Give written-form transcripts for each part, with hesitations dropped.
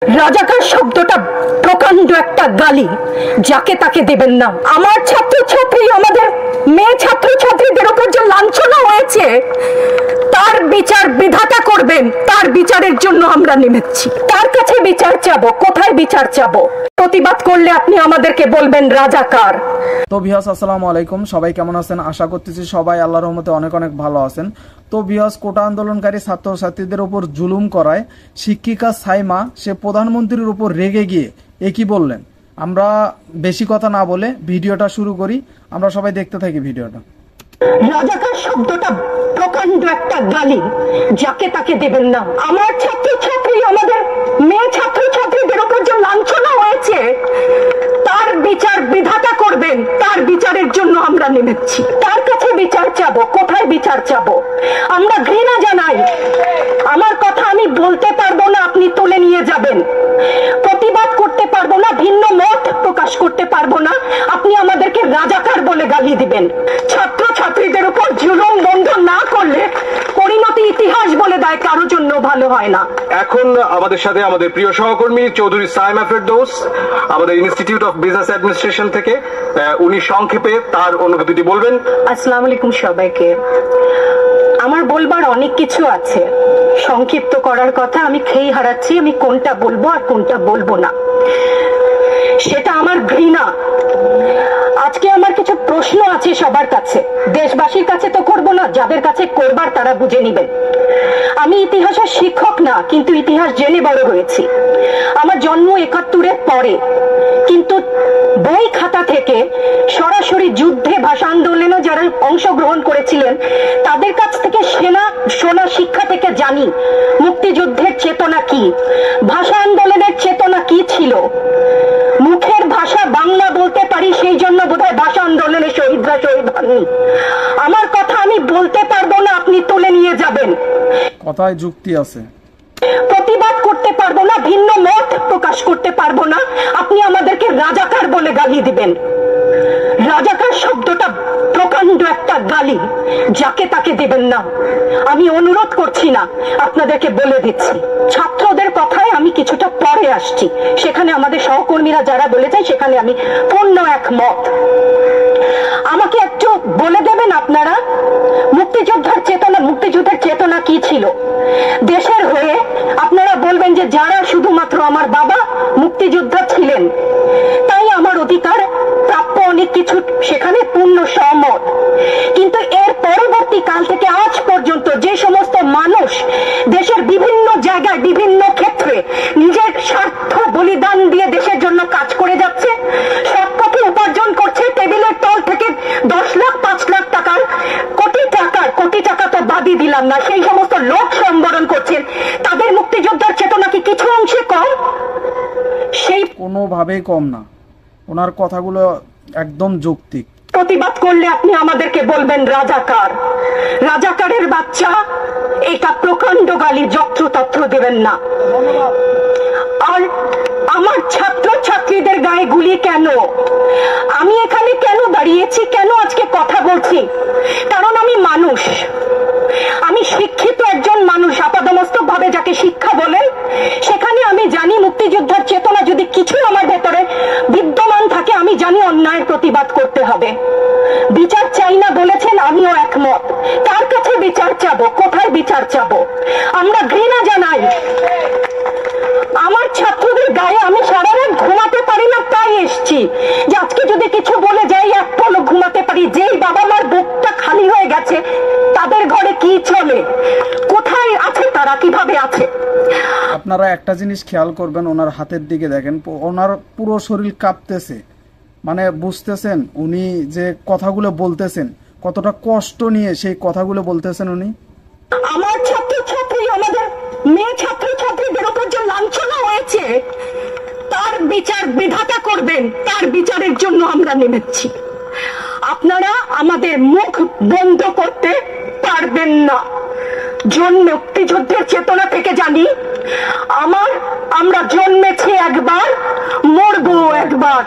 রাজাকার শব্দটা প্রকাণ্ড একটা গালি, যাকে তাকে দেবেন না। আমার ছাত্রছাত্রী, আমাদের মেয়ে ছাত্রছাত্রীদের উপর যে লাঞ্ছনা হয়েছে তার বিচার বিধাতা করবেন, তার বিচারের জন্য আমরা নেমেছি। তার কাছে বিচার চাবো। কোথায় বিচার চাবো? প্রতিবাদ করলে আপনি আমাদেরকে বলবেন রাজাকার। তো ভিউয়ার্স, আসসালামু আলাইকুম। সবাই কেমন আছেন? আশা করতেছি সবাই আল্লাহর রহমতে অনেক অনেক ভালো আছেন। তো ভিউয়ার্স, কোটা আন্দোলনকারী ছাত্রছাত্রীদের উপর জুলুম করায় শিক্ষিকা সাইমা সে প্রধানমন্ত্রীর উপর রেগে গিয়ে একই বললেন। আমরা বেশি কথা না বলে ভিডিওটা শুরু করি, আমরা সবাই দেখতে থাকি ভিডিওটা। রাজাকার শব্দটা প্রকাণ্ড একটা গালি, যাকে তাকে দেবেন না। আমার ছাত্রছাত্রী, আমাদের মেয়ে ছাত্রছাত্রীদের উপর যে লাঞ্ছনা হয়েছে তার বিচার বিধাতা করবেন, তার বিচারের জন্য আমরা নেমেছি। তার কাছে বিচার চাবো। কোথায় বিচার চাবো? আমরা ঘৃণা জানাই। আমার কথা আমি বলতে পারবো না, আপনি তুলে নিয়ে যাবেন। প্রতিবাদ করতে পারবো না, ভিন্ন মত প্রকাশ করতে পারবো না, আপনি আমাদেরকে রাজাকার বলে গালি দিবেন। ছাত্রছাত্রীদের উপর জুলুম বন্ধ না করলে পরিণতি ইতিহাস বলে দেয় কারোর জন্য ভালো হয় না। এখন আমাদের সাথে আমাদের প্রিয় সহকর্মী চৌধুরী সাইমা ফেরদৌস, আমাদের ইনস্টিটিউট অফ বিজনেস অ্যাডমিনিস্ট্রেশন থেকে, উনি সংক্ষেপে তার অনুভূতিটি বলবেন। আসসালামু আলাইকুম সবাইকে। আমার বলবার অনেক কিছু আছে, সংক্ষিপ্ত করার কথা আমি খেয়ে হারাচ্ছি। আমি কোনটা বলবো আর কোনটা বলবো না সেটা আমার ঘৃণা। আজকে আমার কিছু প্রশ্ন আছে সবার কাছে, দেশবাসীর কাছে তো করবো না, যাদের কাছে করবার তারা বুঝে নিবেন। আমি ইতিহাসের শিক্ষক না, কিন্তু ইতিহাস জেনে বড় হয়েছি। আমার জন্ম ৭১-এর পরে, কিন্তু বই খাতা থেকে সরাসরি যুদ্ধে ভাষা আন্দোলনে যারা অংশগ্রহণ করেছিলেন তাদের কাছ থেকে শোনা শিক্ষা থেকে জানি মুক্তিযুদ্ধের চেতনা কি, ভাষা আন্দোলনের চেতনা কি ছিল। মুখের ভাষা বাংলা বলতে পারি, সেই জন্য বোধহয় ভাষা আন্দোলনে শহীদরা শহীদ হননি। আমার কথা আমি বলতে পারবো না, আপনি তুলে নিয়ে যাবেন। কথায় যুক্তি আছে। প্রতিবাদ করতে পারবো না, ভিন্ন মত প্রকাশ করতে পারবো না, আপনি আমাদেরকে রাজাকার বলে গালি দিবেন। রাজাকার শব্দটা প্রকাণ্ড একটা গালি, যাকে তাকে দেবেন না। আমি অনুরোধ করছি না, আপনাদেরকে বলে দিচ্ছি। ছাত্রদের কথায় আমি কিছুটা পরে আসছি, সেখানে আমাদের সহকর্মীরা যারা বলেছেন সেখানে আমি পূর্ণ একমত। আমাকে একটু বলে দেবেন আপনারা, মুক্তিযুদ্ধের চেতনা কি ছিল দেশের হয়ে? আপনারা বলবেন যে যারা শুধুমাত্র আমার বাবা মুক্তিযোদ্ধা ছিলেন তাই আমার অধিকার প্রাপ্য অনেক কিছু, সেখানে পূর্ণ সহমত। কিন্তু এর পরবর্তী কাল থেকে আজ পর্যন্ত যে সমস্ত মানুষ দেশের বিভিন্ন জায়গায় বিভিন্ন ক্ষেত্রে নিজের স্বার্থ বলিদান দিয়ে দেশের জন্য কাজ করে যাচ্ছে, সৎপথে উপার্জন করছে, টেবিলের তল থেকে 10 লাখ 5 লাখ টাকার কোটি টাকা তো বাদই দিলাম না, সেই সমস্ত লোক সম্বরণ করছেন, তাদের মুক্তিযোদ্ধার চেতনা কি কিছু অংশে কম? সেই কোনোভাবেই কম না, ওনার কথাগুলো একদম যৌক্তিক। প্রতিবাদ করলে আপনি আমাদেরকে বলবেন রাজাকার। রাজাকারের বাচ্চা, এটা প্রকাণ্ড গালি, যত্রতত্র দেবেন না। আর আমার ছাত্রছাত্রীদের গায়ে গুলি কেন? আমি এখানে কেন দাঁড়িয়েছি, কেন আজকে কথা বলছি? কারণ আমি মানুষ, আমি শিক্ষিত একজন মানুষ, আপাদমস্তক ভাবে যাকে শিক্ষা বলেন। সেখানে আমি জানি মুক্তিযোদ্ধার চেতনা যদি কিছু আমার ভেতরে বিদ্যমান থাকে, আমি জানি অন্যায়ের প্রতিবাদ করতে হবে। বিচার চাই না বলেছেন, আমিও একমত। তার কাছে বিচার চাবো। কোথায় বিচার চাবো? আমরা ঘৃণা জানাই। আমার ছাত্রদের গায়ে আমি সারা রাত ঘুমাতে পারি না, তাই এসছি যে আজকে যদি কিছু বলে যাই এক পলক ঘুমাতে পারি। যেই বাবা মার বুকটা খালি হয়ে গেছে, তাদের ঘরে কি চলে, কোথায় আছে তারা, কিভাবে আছে? আপনারা একটা জিনিস খেয়াল করবেন, ওনার হাতের দিকে দেখেন, ওনার পুরো শরীর কাঁপতেছে। মানে বুঝতেছেন উনি যে কথাগুলো বলতেছেন, কতটা কষ্ট নিয়ে সেই কথাগুলো বলতেছেন উনি। আমার ছাত্রছাত্রী, আমাদের মেয়ে ছাত্রছাত্রীদের উপর যে লাঞ্ছনা হয়েছে তার বিচার বিধাতা করবেন, তার বিচারের জন্য আমরা নেমেছি। আপনারা আমাদের মুখ বন্ধ করতে পারবেন না। মুক্তিযুদ্ধের চেতনা থেকে জানি, আমরা জন্মেছি একবার, মরবো একবার।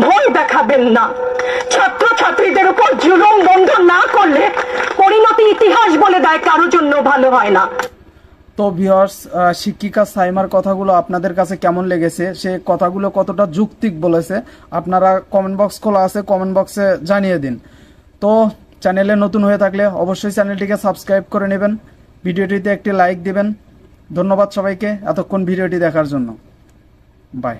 ভয় দেখাবেন না। ছাত্রছাত্রীদের উপর জুলুম বন্ধ না করলে পরিণতি ইতিহাস বলে দেয় কারোর জন্য ভালো হয় না। তো ভিউয়ার্স, শিক্ষিকা সাইমার কথাগুলো আপনাদের কাছে কেমন লেগেছে, সে কথাগুলো কতটা যৌক্তিক বলেছে, আপনারা কমেন্ট বক্স খোলা আছে, কমেন্ট বক্সে জানিয়ে দিন। তো চ্যানেলে নতুন হয়ে থাকলে অবশ্যই চ্যানেলটিকে সাবস্ক্রাইব করে নেবেন, ভিডিওটিতে একটি লাইক দিবেন। ধন্যবাদ সবাইকে এতক্ষণ ভিডিওটি দেখার জন্য। বাই।